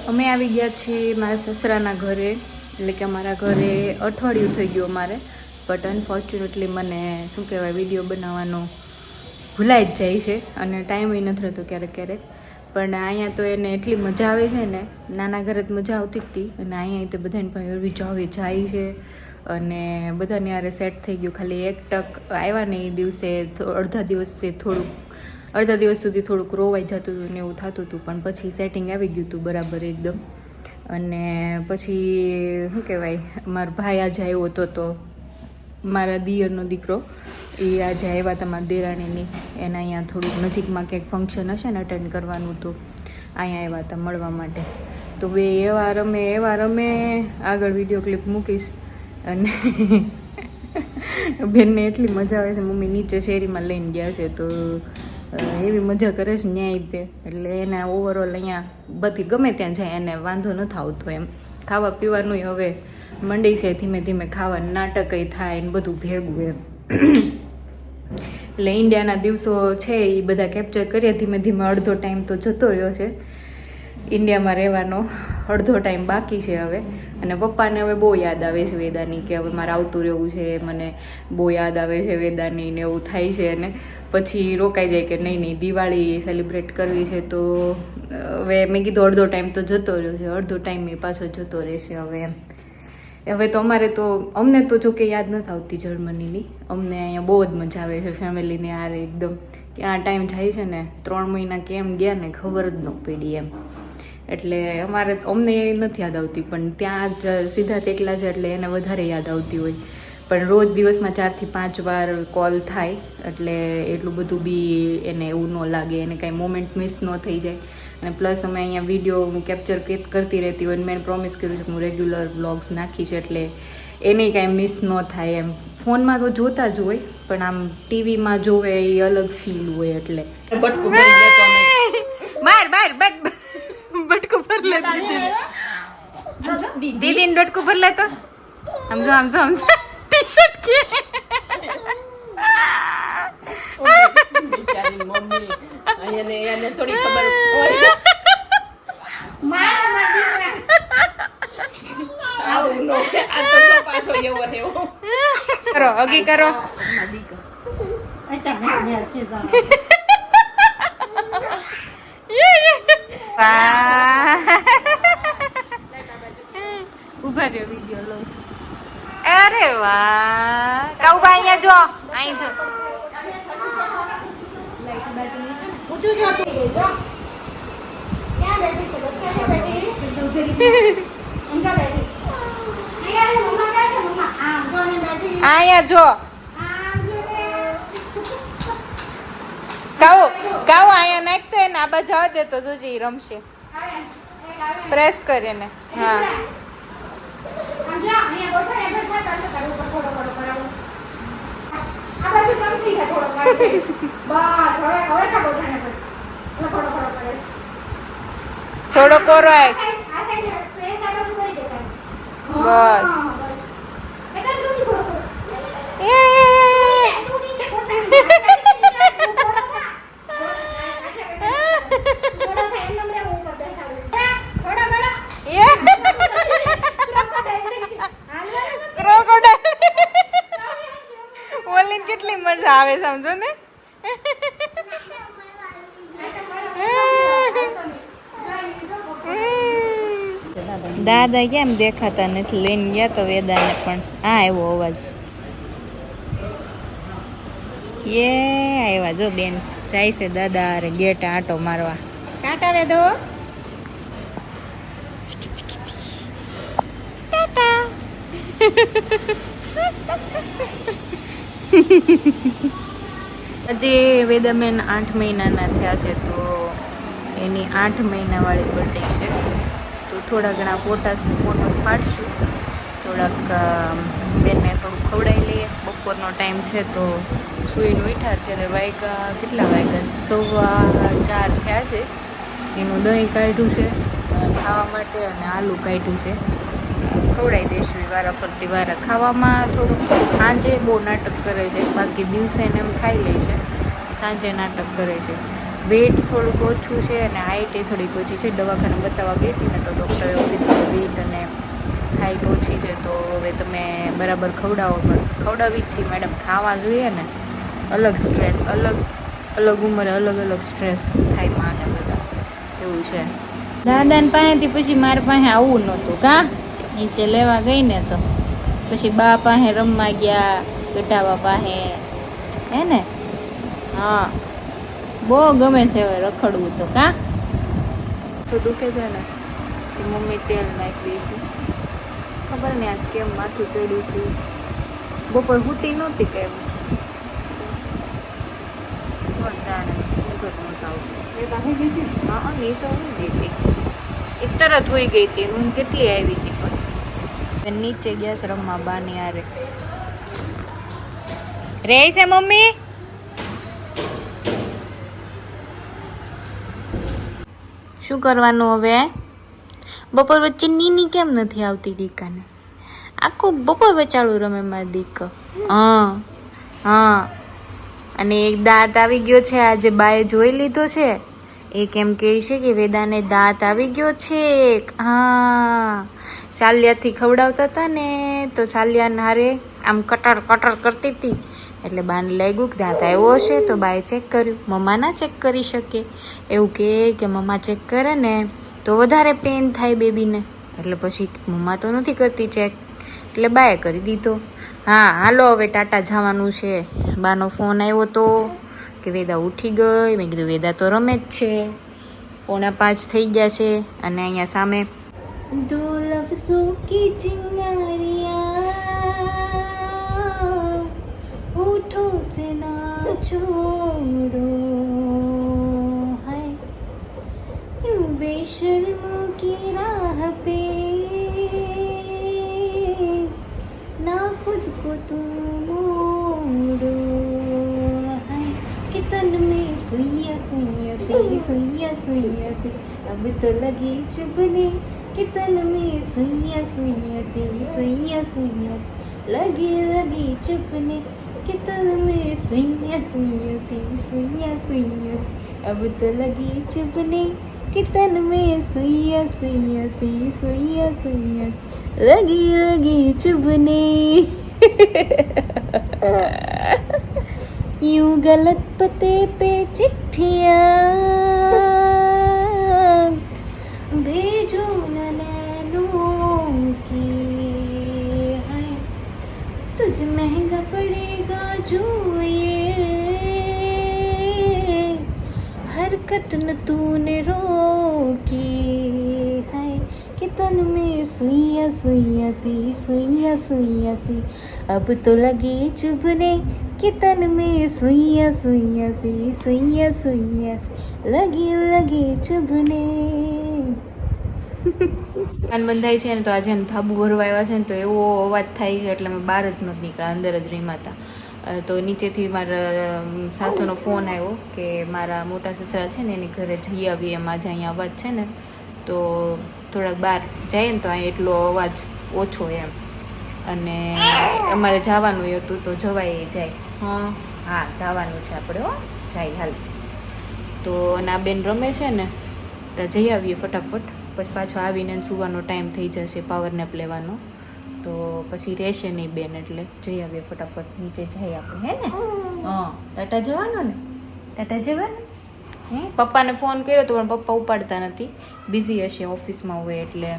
અમે આવી ગયા છીએ મારા સસરાના ઘરે, એટલે કે અમારા ઘરે અઠવાડિયું થઈ ગયું અમારે. બટ અનફોર્ચ્યુનેટલી મને શું કહેવાય, વિડીયો બનાવવાનો ભૂલાઈ જ જાય છે અને ટાઈમ નથી રહેતો ક્યારેક ક્યારેક. પણ અહીંયા તો એને એટલી મજા આવે છે ને, નાના ઘરે જ મજા આવતી હતી અને અહીંયા તો બધાને ભાઈ જાવે જાય છે અને બધાને યારે સેટ થઈ ગયું. ખાલી એક ટક આવ્યા ને એ દિવસે અડધા દિવસ સુધી થોડુંક રોવાઈ જતું હતું ને એવું થતું હતું, પણ પછી સેટિંગ આવી ગયું હતું બરાબર એકદમ. અને પછી શું કહેવાય, મારા ભાઈ આજે આવ્યો હતો, તો મારા દિયરનો દીકરો એ આજે આવ્યા હતા મારા દેરાણીની, એના અહીંયા થોડુંક નજીકમાં ક્યાંક ફંક્શન હશે ને અટેન્ડ કરવાનું, તો અહીંયા આવ્યા હતા મળવા માટે. તો બે એવા રમે આગળ વિડીયો ક્લિપ મૂકીશ. અને બેનને એટલી મજા આવે છે, મમ્મી નીચે શેરીમાં લઈને ગયા છે, તો એવી મજા કરે છે ન્યાય તે. એટલે એને ઓવરઓલ અહીંયા બધી ગમે ત્યાં જાય એને વાંધો નથી આવતો એમ. ખાવા પીવાનું હવે મંડી છે ધીમે ધીમે, ખાવાનું નાટક થાય ને બધું ભેગું એમ. એટલે ઇન્ડિયાના દિવસો છે એ બધા કેપ્ચર કરીએ ધીમે ધીમે. અડધો ટાઈમ તો જતો રહ્યો છે ઇન્ડિયામાં રહેવાનો, અડધો ટાઈમ બાકી છે હવે. અને પપ્પાને હવે બહુ યાદ આવે છે વેદાની, કે હવે મારે આવતું રહેવું છે, મને બહુ યાદ આવે છે વેદાની ને એવું થાય છે. અને પછી રોકાઈ જાય કે નહીં દિવાળી સેલિબ્રેટ કરવી છે, તો હવે મેં કીધું અડધો ટાઈમ તો જતો રહ્યો છે, અડધો ટાઈમ એ પાછો જતો રહેશે હવે એમ. હવે તો અમારે તો, અમને તો જો કે યાદ નથી આવતી જર્મનીની, અમને અહીંયા બહુ જ મજા આવે છે ફેમિલીને આરે એકદમ. કે આ ટાઈમ જાય છે ને 3 મહિના કેમ ગયા ને ખબર જ ન પડી એમ. એટલે અમને એ નથી યાદ આવતી, પણ ત્યાં જ સિદ્ધાર્થ એકલા છે એટલે એને વધારે યાદ આવતી હોય. પણ રોજ દિવસમાં 4 થી 5 વાર કોલ થાય, એટલે એટલું બધું બી એને એવું ન લાગે, એને કાંઈ મોમેન્ટ મિસ ન થઈ જાય. અને પ્લસ અમે અહીંયા વિડીયો કેપ્ચર કરતી રહેતી હોય, મેં પ્રોમિસ કર્યું છે કે હું રેગ્યુલર વ્લોગ્સ નાખીશ, એટલે એને કાંઈ મિસ ન થાય એમ. ફોનમાં તો જોતા જ હોય, પણ આમ ટીવીમાં જોવે એ અલગ ફીલ હોય. એટલે બટકું ભર લે દીદી ને બટકું ભર લે તો સમજો ટી શર્ટ કે મમ્મી એને થોડી ખબર હોય. કરો અગી કરો. ઉભા રહ્યો વિડીયો લઉં છું. અરે વાહ કાઉબા અહીંયા જો, અહીં જો. અહીંયા જો કાઉ અહીંયા નાખતો એને આ બાજુ જવા દે તો જોજે ઈ રમશે. પ્રેસ કરે ને. હા થોડો કોરો આય બસ. ઓલી કેટલી મજા આવે સમજો ને. દાદા કેમ દેખાતા નથી, લઈને ગયા તો વેદાને પણ. હા આવ્યો અવાજ. આવ્યા જો બેન જાય છે દાદા અરે ગેટ આંટો મારવા. ટાટા વેદો ટાટા. હજી વેદાબેન 8 મહિનાના થયા છે, તો એની 8 મહિનાવાળી બર્થડે છે. તો થોડા ઘણા ફોટોસ પાડશું, થોડાક બેનને થોડુંક ખવડાવી લઈએ. બપોરનો ટાઈમ છે તો સૂઈને ઉઠ્યા, અત્યારે વાગ્યા કેટલા વાગ્યા 4:15 થયા છે. એનું દહીં કાઢ્યું છે ખાવા માટે અને આલુ કાઢ્યું છે, ખવડાવી દઈશું એ વારા ફરતી વારા. ખાવામાં થોડુંક સાંજે બહુ નાટક કરે છે, બાકી દિવસે એને એમ ખાઈ લે છે, સાંજે નાટક કરે છે. વેઇટ થોડુંક ઓછું છે અને હાઇટ એ થોડીક ઓછી છે. દવાખાને બતાવવા ગઈ હતી ને તો ડૉક્ટરે એવું કીધું કે વેઇટ અને હાઇટ ઓછી છે તો હવે તમે બરાબર ખવડાવો. પણ ખવડાવી જ છીએ મેડમ, ખાવા જોઈએ ને. અલગ સ્ટ્રેસ, અલગ ઉંમરે અલગ સ્ટ્રેસ થાય માને બધા, એવું છે. દાદાને પાસેથી પછી મારા પાસે આવું નહોતું કા, નીચે લેવા ગઈ ને તો પછી બા પાસે રમવા ગયા, ગટાવા પાસે, હે ને? હા, બહુ ગમે છે હવે રખડવું તો કા. તો દુખે છે ને તો મમ્મી તેલ નાખી દે છે. ખબર ને આજ કેમ માથું ચડ્યું છે. બપોર સૂતી નહોતી કેમ, કોણ જાણે, ઊંઘ જ નહોતી આવતી. હા, એ તો ઊંઘ ગઈ હતી, એક તરત હોઈ ગઈ હતી. ઊંઘ કેટલી આવી હતી પણ. નીચે ગયા છે રમવા બાની હારે. રે છે મમ્મી. શું કરવાનું હવે? બપોર વચ્ચે નીની કેમ નથી આવતી દીકાને? આખું બપોર વચાળું રમે મારી દીક. હા. અને એક દાંત આવી ગયો છે, આજે બાએ જોઈ લીધો છે. એ કેમ કહે છે કે વેદાને દાંત આવી ગયો છે. હા, સાલિયાથી ખવડાવતા હતા ને તો સાલિયાને હારે આમ કટર કરતી હતી એટલે બાને લાગ્યું કે દાંત આવ્યો હશે તો બાએ ચેક કર્યું. મમ્મા ના ચેક કરી શકે, એવું કે મમ્મા ચેક કરે ને તો વધારે પેન થાય બેબીને, એટલે પછી મમ્મા તો નથી કરતી ચેક, એટલે બાએ કરી દીધો. હા, હાલો હવે ટાટા જવાનું છે. બાનો ફોન આવ્યો તો કે વેદા ઉઠી ગઈ. મેં કીધું વેદા તો રમે જ છે. 4:45 થઈ ગયા છે અને અહીંયા સામે દો લફ્ઝો કી ચિંગારિયા હોઠો સે ના છોડો હાય यूं बेशर्म की राह पे ना खुद को तुम मोड़ो हाय कि तन में सुइया सी अब तो लगी चुभने कि तन में सुइया सी लगी चुभने कि तन में सुइया सी अब तो लगी चुभने कि तन में सुइया सी लगी चुभने यूं गलत पते पे चिट्ठियां भेजो न नैनों की हाय तुझ महंगा पड़ेगा जो ये हरकत न तूने रोकी हाय कि तन में सुइया सी अब तो लगी चुभने कि तन में सुइया सी लगी चुभने. કાન બંધાય છે ને તો આજે ધાબુ ભરવા આવ્યા છે ને તો એવો અવાજ થાય છે એટલે મેં બહાર જ નહોતી નીકળ્યા, અંદર જ રહીમાં હતા. તો નીચેથી મારા સાસુનો ફોન આવ્યો કે મારા મોટા સસરા છે ને એની ઘરે જઈ આવીએ એમ. આજે અહીંયા અવાજ છે ને તો થોડાક બહાર જઈએ ને તો અહીં એટલો અવાજ ઓછો એમ. અને અમારે જવાનું હતું તો જવાય જાય. હા જવાનું છે આપણે, હો જાય હાલ. તો અને આ બેન રમે છે ને તો જઈ આવીએ ફટાફટ, પછી પાછો આવીને સુવાનો ટાઈમ થઈ જશે, પાવર નેપ લેવાનો, તો પછી રહેશે નહીં બેન, એટલે જઈ આવીએ ફટાફટ. નીચે જઈએ આપણે, હે ને? હા, ટાટા જવાનો ને? ટાટા જવાનું હે? પપ્પાને ફોન કર્યો તો પણ પપ્પા ઉપાડતા નથી, બિઝી હશે, ઓફિસમાં હોય એટલે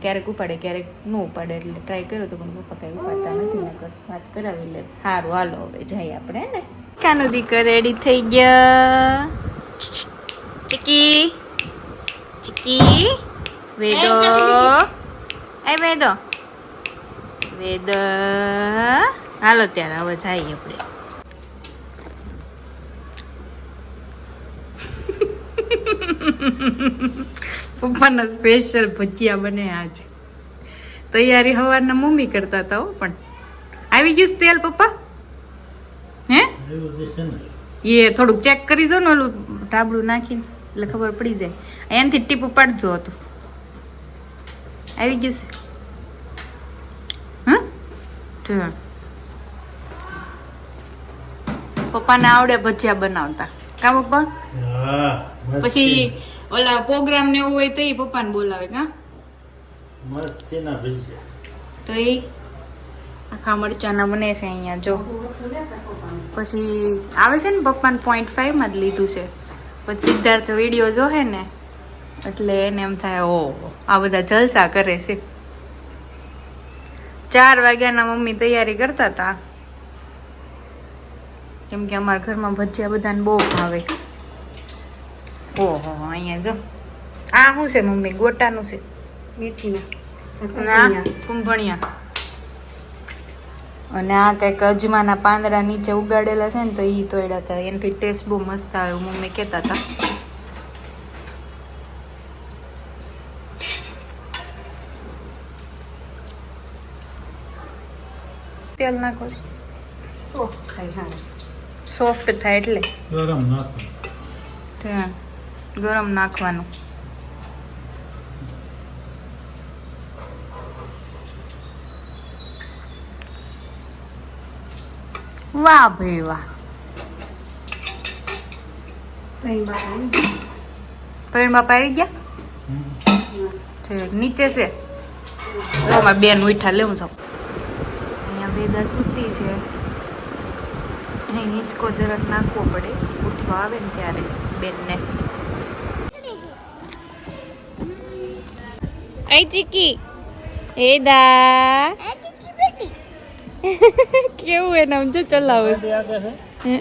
ક્યારેક ઉપાડે ક્યારેક ન ઉપાડે, એટલે ટ્રાય કર્યો તો પણ પપ્પા કાંઈ ઉપાડતા નથી. નકર વાત કરાવી લે. સારું હાલો હવે જઈએ આપણે, હે ને? કાનો દીકરો રેડી થઈ ગયા. ચીકી વેદો, વેદો હાલો ત્યારે હવે જઈએ આપણે. પપ્પાના સ્પેશિયલ ભજીયા બને આજે. તૈયારી સવારના મમ્મી કરતા હતા હો, પણ આવી ગયું તેલ પપ્પા? હે એ થોડુંક ચેક કરી જો ને, ઓલું ટાબડું નાખીને એટલે ખબર પડી જાય. એનાથી ટીપ પાડજો હતું. આવી ગયું છે? હા, પપ્પાને આવડે ભજીયા બનાવતા. કા પપ્પા હા પછી ઓલા પ્રોગ્રામ ને એવું હોય તો એ પપ્પાને બોલાવે કા મસ્તીના ભજીયા. તો એ આખા મરચાના બને છે અહીંયા જો. પછી આવે છે ને પપ્પાને 0.5 માં જ લીધું છે. પછી સિદ્ધાર્થ વિડીયો જોહે ને એટલે એને એમ થાય ઓ આ બધા જલસા કરે છે. 4 વાગ્યાના મમ્મી તૈયારી કરતા હતા કેમ કે અમારા ઘરમાં ભજીયા બધાને બહુ ભાવે. ઓહો અહીંયા જો આ શું છે મમ્મી ગોટાનું છે ના કુંભણિયા અને આ કંઈક અજમાના પાંદડા નીચે ઉગાડેલા છે ને તો ઈ તોડ્યા હતા એનાથી ટેસ્ટ બહુ મસ્ત આવે એવું મમ્મી કહેતા હતા. તેલ નાખો સોફ્ટ થાય એટલે ગરમ નાખો. હા, ગરમ નાખવાનું. વાહ ભાઈ વાહ. પ્રવીણ બાપા આવી ગયા ઠીક નીચે છે મારી બેન ઉઠા લેવું છું. અહીંયા વેદા સૂતી છે અહીં હિંચકો જરાક નાખવો પડે ઉઠવા આવે ને ત્યારે બેનને. આઈ ચીકી એદા કેવું એને સમજો ચલાવે આગળ છે